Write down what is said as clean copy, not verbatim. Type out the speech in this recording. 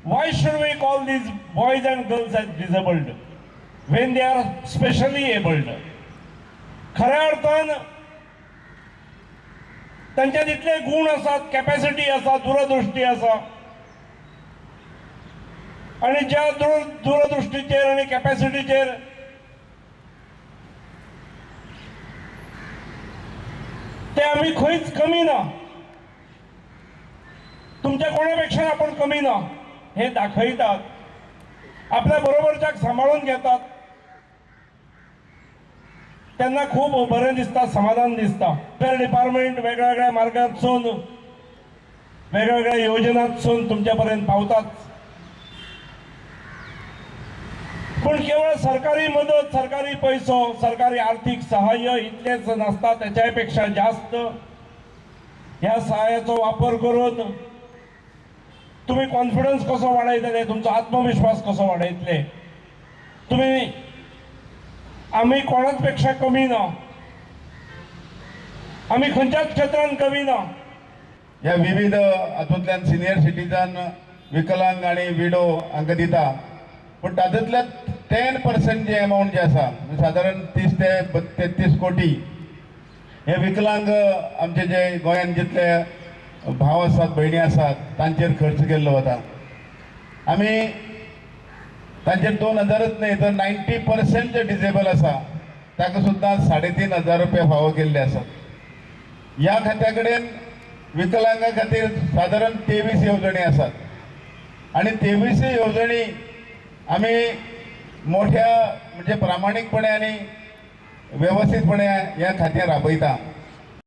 why should we call these boys and girls as disabled when they are specially abled? खऱ्या अर्थान त्यांच्या जितले गुण असतात, कॅपॅसिटी असा, दूरदृष्टी असा, आणि ज्या दूरदृष्टीचेर आणि कॅपॅसिटीचेर ते आम्ही खंयच कमी ना, तुमच्या कोणापेक्षा आपण कमी ना हे दाखवतात, आपल्या बरोबरच्याक सांभाळून घेतात, त्यांना खूप बरें दिसता, समाधान दिसता. तर डिपार्टमेंट वेगवेगळ्या मार्गांतसून वेगवेगळ्या योजनांतसून तुमच्यापर्यंत पावतात. पण केवळ सरकारी मदत, सरकारी पैसो, सरकारी आर्थिक सहाय्य इतलेच नसता, त्याच्यापेक्षा जास्त ह्या सहाय्याचा वापर करून तुम्ही कॉन्फिडन्स कसो वाडयतले, तुमचो आत्मविश्वास कसो वाडयतले. तुम्ही आम्ही कोणाच पेक्षा कमी ना, आम्ही खंयच्याच क्षेत्रांत कमी ना. या विविध हातूंतल्यान सिनियर सिटीजन, विकलांग आणि विडो हांकां दिता, पण तातूंतल्या 10% जे अमाउंट जे आसा, साधारण 30 ते 33 कोटी हे विकलांग आमचे जे गोंयांत जितले भाव आसात, भयणी आसात, तांचेर खर्च केल्लो वता. आमी तांचेर 2000च न्हय तर 90% जे डिसेबल आसा ताका सुद्दां 3500 रुपया फावो केल्ले आसात. ह्या खात्या कडेन विकलांगा खातीर साधारण 23 येवजणी आसात आणि 23 येवजणी आमी मोठ्या म्हणजे प्रामाणीकपणे आणि व्यवस्थितपणे ह्या खात्यार राबयता.